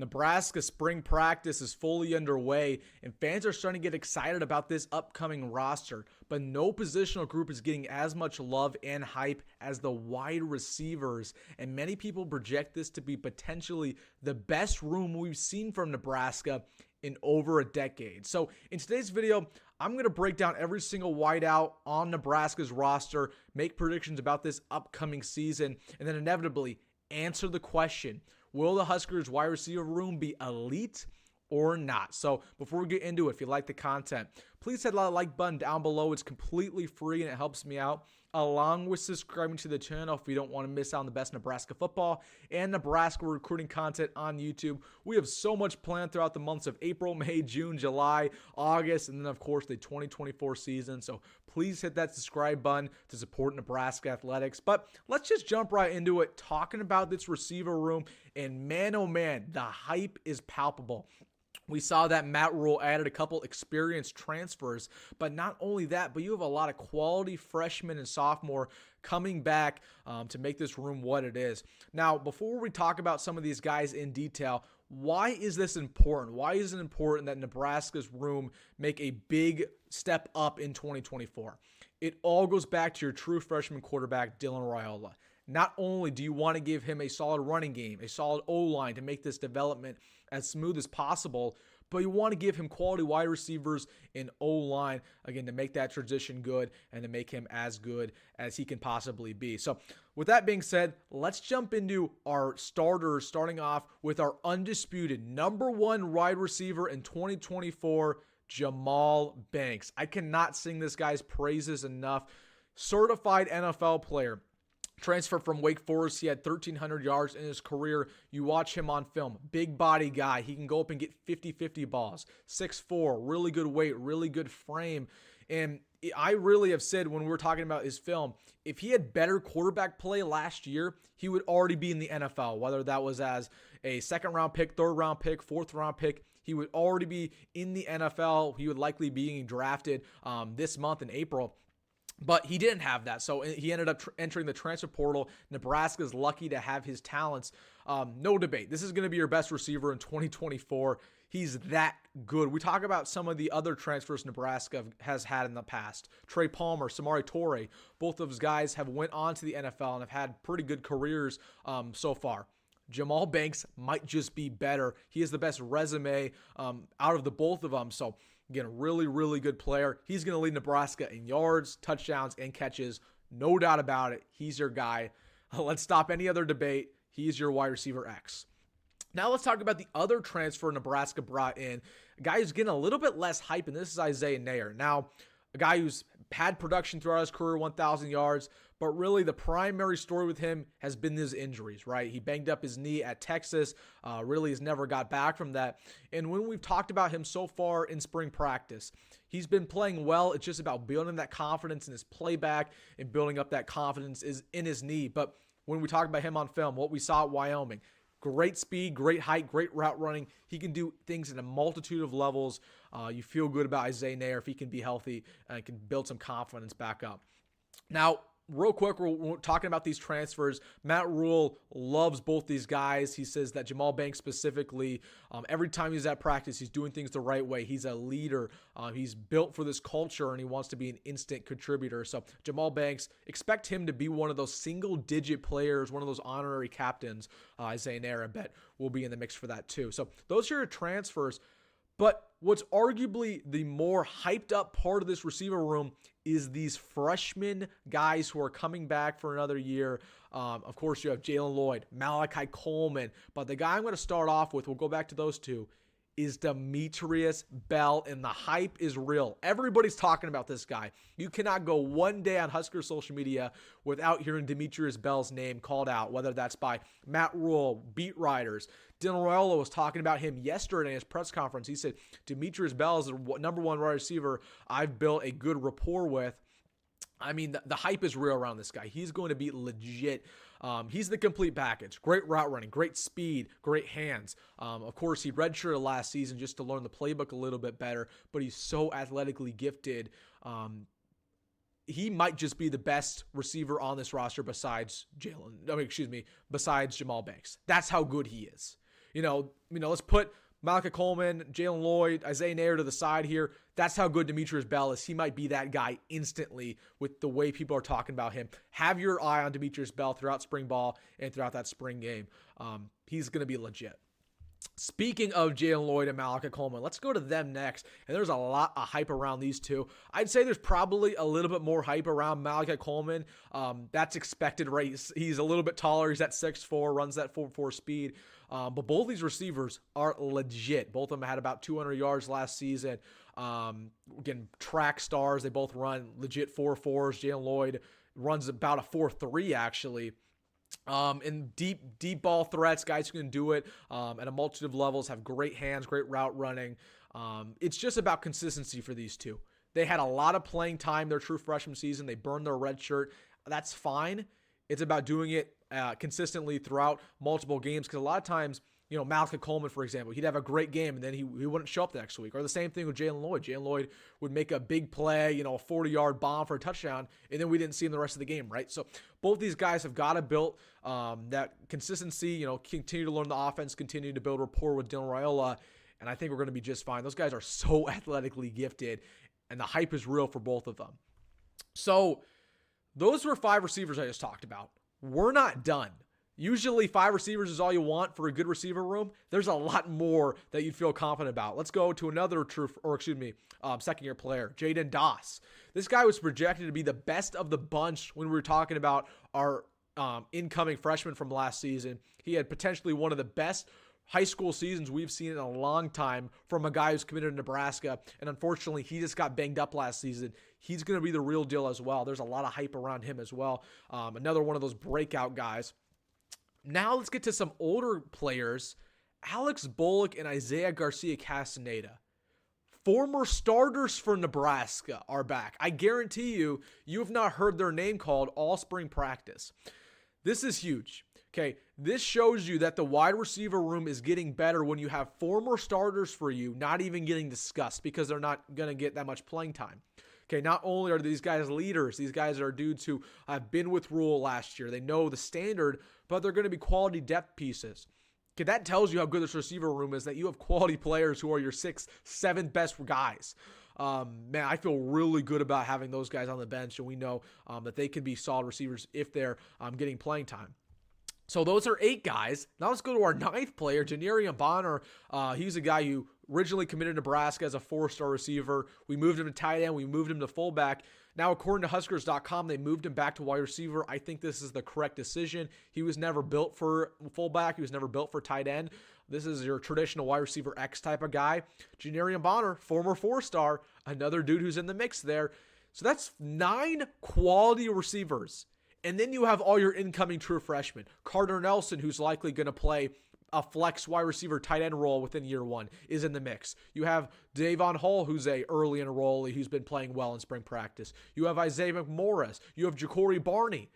Nebraska spring practice is fully underway, and fans are starting to get excited about this upcoming roster. But no positional group is getting as much love and hype as the wide receivers, and many people project this to be potentially the best room we've seen from Nebraska in over a decade. So in today's video, I'm going to break down every single wideout on Nebraska's roster, make predictions about this upcoming season, and then inevitably answer the question, will the Huskers wide receiver room be elite or not? So before we get into it, if you like the content, please hit that like button down below. It's completely free and it helps me out, along with subscribing to the channel if you don't want to miss out on the best Nebraska football and Nebraska recruiting content on YouTube. We have so much planned throughout the months of April, May, June, July, August, and then of course the 2024 season. So please hit that subscribe button to support Nebraska athletics. But let's just jump right into it, talking about this receiver room. And man, oh man, the hype is palpable. We saw that Rhule added a couple experienced transfers, but not only that, but you have a lot of quality freshmen and sophomore coming back to make this room what it is. Now, before we talk about some of these guys in detail, why is this important? Why is it important that Nebraska's room make a big step up in 2024? It all goes back to your true freshman quarterback, Lloyd. Not only do you want to give him a solid running game, a solid O-line to make this development as smooth as possible, but you want to give him quality wide receivers in O-line, again, to make that transition good and to make him as good as he can possibly be. So with that being said, let's jump into our starters, starting off with our undisputed #1 wide receiver in 2024, Jamal Banks. I cannot sing this guy's praises enough. Certified NFL player. Transfer from Wake Forest. He had 1,300 yards in his career. You watch him on film. Big body guy. He can go up and get 50-50 balls. 6'4", really good weight, really good frame. And I really have said when we were talking about his film, if he had better quarterback play last year, he would already be in the NFL, whether that was as a second-round pick, third-round pick, fourth-round pick. He would already be in the NFL. He would likely be being drafted this month in April. But he didn't have that, so he ended up entering the transfer portal. Nebraska's lucky to have his talents. No debate. This is going to be your best receiver in 2024. He's that good. We talk about some of the other transfers Nebraska has had in the past. Trey Palmer, Samori Toure, both of those guys have went on to the NFL and have had pretty good careers so far. Jamal Banks might just be better. He has the best resume out of the both of them. So, again, really, really good player. He's going to lead Nebraska in yards, touchdowns, and catches. No doubt about it. He's your guy. Let's stop any other debate. He's your wide receiver X. Now let's talk about the other transfer Nebraska brought in. A guy who's getting a little bit less hype, and this is Isaiah Neyor. Now, a guy who's had production throughout his career, 1,000 yards, but really the primary story with him has been his injuries, right? He banged up his knee at Texas, really has never got back from that. And when we've talked about him so far in spring practice, he's been playing well. It's just about building that confidence in his playback and building up that confidence is in his knee. But when we talk about him on film, what we saw at Wyoming, great speed, great height, great route running. He can do things in a multitude of levels. You feel good about Isaiah Neyor if he can be healthy and can build some confidence back up. Now, real quick, we're talking about these transfers. Rhule loves both these guys. He says that Jamal Banks specifically, every time he's at practice, he's doing things the right way. He's a leader. He's built for this culture, and he wants to be an instant contributor. So Jamal Banks, expect him to be one of those single-digit players, one of those honorary captains. Isaiah Neyor, I bet, will be in the mix for that too. So those are your transfers. But what's arguably the more hyped up part of this receiver room is these freshman guys who are coming back for another year. Of course, you have Jaylen, Lloyd, Malachi, Coleman. But the guy I'm going to start off with, we'll go back to those two, is Demitrius Bell, and the hype is real. Everybody's talking about this guy. You cannot go one day on Husker social media without hearing Demitrius Bell's name called out, whether that's by Rhule, beat writers. Dylan was talking about him yesterday in his press conference. He said, Demitrius Bell is the #1 wide receiver I've built a good rapport with. I mean, the hype is real around this guy. He's going to be legit. He's the complete package. Great route running, great speed, great hands. Of course, he redshirted last season just to learn the playbook a little bit better, but he's so athletically gifted. He might just be the best receiver on this roster besides besides Jamal Banks. That's how good he is. Let's put Malachi Coleman, Jaylen Lloyd, Isaiah Neyor to the side here. That's how good Demitrius Bell is. He might be that guy instantly with the way people are talking about him. Have your eye on Demitrius Bell throughout spring ball and throughout that spring game. He's going to be legit. Speaking of Jaylen Lloyd and Malachi Coleman, let's go to them next. And there's a lot of hype around these two. I'd say there's probably a little bit more hype around Malachi Coleman. That's expected, right? He's a little bit taller. He's at 6'4", runs that 4.4 speed. But both these receivers are legit. Both of them had about 200 yards last season. Again, track stars. They both run legit 4.4s. Jaylen Lloyd runs about a 4.3 actually. And deep ball threats, guys who can do it at a multitude of levels, have great hands, great route running. It's just about consistency for these two. They had a lot of playing time their true freshman season. They burned their red shirt. That's fine. It's about doing it consistently throughout multiple games, because a lot of times, Malachi Coleman, for example, he'd have a great game and then he wouldn't show up the next week. Or the same thing with Jaylen Lloyd. Jaylen Lloyd would make a big play, a 40-yard bomb for a touchdown, and then we didn't see him the rest of the game, right? So both these guys have got to build that consistency, continue to learn the offense, continue to build rapport with Dylan Raiola, and I think we're going to be just fine. Those guys are so athletically gifted, and the hype is real for both of them. So those were 5 receivers I just talked about. We're not done. Usually 5 receivers is all you want for a good receiver room. There's a lot more that you'd feel confident about. Let's go to another second-year player, Jaden Doss. This guy was projected to be the best of the bunch when we were talking about our incoming freshman from last season. He had potentially one of the best high school seasons we've seen in a long time from a guy who's committed to Nebraska, and unfortunately, he just got banged up last season. He's going to be the real deal as well. There's a lot of hype around him as well. Another one of those breakout guys. Now let's get to some older players. Albolock and Isaiah Garcia Castanada. Former starters for Nebraska are back. I guarantee you have not heard their name called all spring practice. This is huge. Okay, this shows you that the wide receiver room is getting better when you have former starters for you not even getting discussed because they're not going to get that much playing time. Okay, not only are these guys leaders, these guys are dudes who have been with Rhule last year. They know the standard, but they're going to be quality depth pieces. Okay, that tells you how good this receiver room is, that you have quality players who are your 6th, 7th best guys. Man, I feel really good about having those guys on the bench, and we know that they can be solid receivers if they're getting playing time. So those are 8 guys. Now let's go to our 9th player, Jerian Boner. He's a guy who originally committed to Nebraska as a 4-star receiver. We moved him to tight end. We moved him to fullback. Now, according to Huskers.com, they moved him back to wide receiver. I think this is the correct decision. He was never built for fullback. He was never built for tight end. This is your traditional wide receiver X type of guy. Jerian Boner, former 4-star, another dude who's in the mix there. So that's 9 quality receivers. And then you have all your incoming true freshmen. Carter Nelson, who's likely going to play a flex wide receiver tight end role within year 1, is in the mix. You have Davon Hall, who's a early enrollee who's been playing well in spring practice. You have Isaiah McMorris. You have Ja'Cory Barney.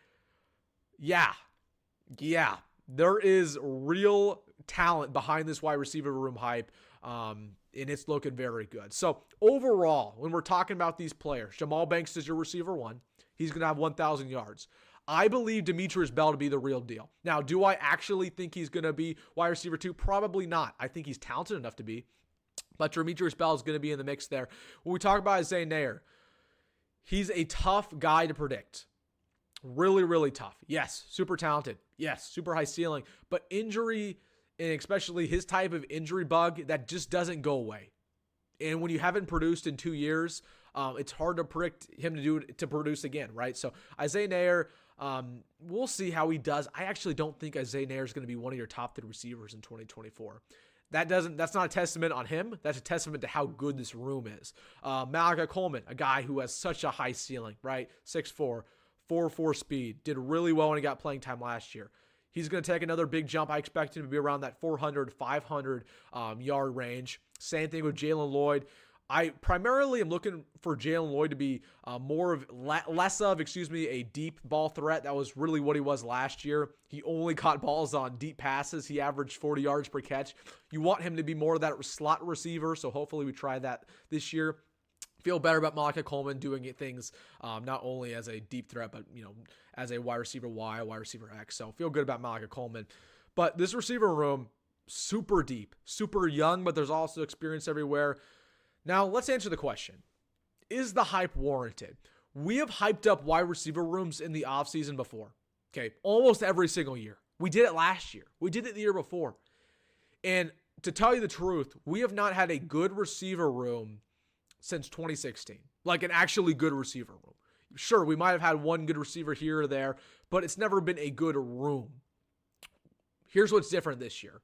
Yeah. There is real talent behind this wide receiver room hype, and it's looking very good. So overall, when we're talking about these players, Jamal Banks is your receiver 1. He's going to have 1,000 yards. I believe Demetrius Bell to be the real deal. Now, do I actually think he's going to be wide receiver 2? Probably not. I think he's talented enough to be. But Demetrius Bell is going to be in the mix there. When we talk about Isaiah Neyor, he's a tough guy to predict. Really, really tough. Yes, super talented. Yes, super high ceiling. But injury, and especially his type of injury bug, that just doesn't go away. And when you haven't produced in 2 years, it's hard to predict him to produce again, right? So Isaiah Neyor, we'll see how he does. I actually don't think Isaiah Neyor is going to be one of your top 3 receivers in 2024. That's not a testament on him. That's a testament to how good this room is. Malachi Coleman, a guy who has such a high ceiling, right? 6'4", 4.4 speed, did really well when he got playing time last year. He's going to take another big jump. I expect him to be around that 400, 500 yard range. Same thing with Jaylen Lloyd. I primarily am looking for Jaylen Lloyd to be less of a deep ball threat. That was really what he was last year. He only caught balls on deep passes. He averaged 40 yards per catch. You want him to be more of that slot receiver, so hopefully we try that this year. Feel better about Malachi Coleman doing things not only as a deep threat, but as a wide receiver Y, wide receiver X. So feel good about Malachi Coleman. But this receiver room, super deep, super young, but there's also experience everywhere. Now, let's answer the question. Is the hype warranted? We have hyped up wide receiver rooms in the offseason before. Okay, almost every single year. We did it last year. We did it the year before. And to tell you the truth, we have not had a good receiver room since 2016. Like an actually good receiver room. Sure, we might have had one good receiver here or there, but it's never been a good room. Here's what's different this year,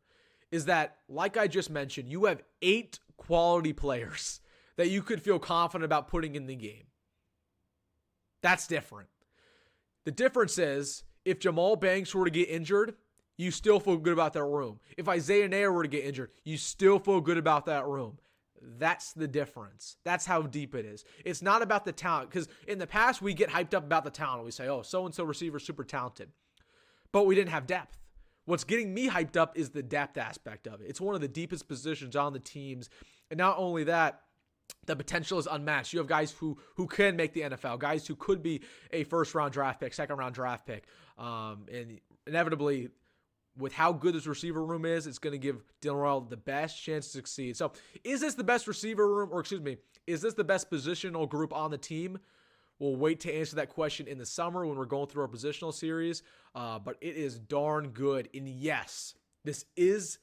is that, like I just mentioned, you have 8 quality players that you could feel confident about putting in the game. That's different. The difference is, if Jamal Banks were to get injured, you still feel good about that room. If Isaiah Neyor were to get injured, you still feel good about that room. That's the difference. That's how deep it is. It's not about the talent, because in the past, we get hyped up about the talent. We say, oh, so-and-so receiver super talented. But we didn't have depth. What's getting me hyped up is the depth aspect of it. It's one of the deepest positions on the teams. And not only that, the potential is unmatched. You have guys who can make the NFL, guys who could be a first-round draft pick, second-round draft pick. And inevitably, with how good this receiver room is, it's going to give Neyor the best chance to succeed. So is this the best receiver room, or is this the best positional group on the team? We'll wait to answer that question in the summer when we're going through our positional series. But it is darn good. And yes, this is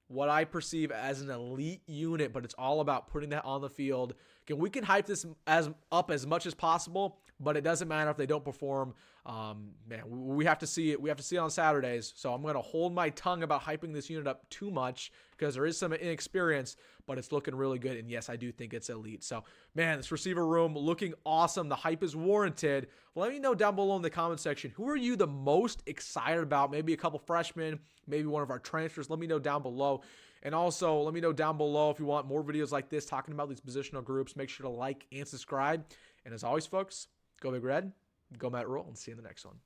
what I perceive as an elite unit, but it's all about putting that on the field. Again, we can hype this up as much as possible, but it doesn't matter if they don't perform. We have to see it. We have to see it on Saturdays. So I'm going to hold my tongue about hyping this unit up too much because there is some inexperience, but it's looking really good. And yes, I do think it's elite. So, man, this receiver room looking awesome. The hype is warranted. Let me know down below in the comment section, who are you the most excited about? Maybe a couple freshmen, maybe one of our transfers. Let me know down below. And also, let me know down below if you want more videos like this talking about these positional groups. Make sure to like and subscribe. And as always, folks, go Big Red, go Matt Rhule, and see you in the next one.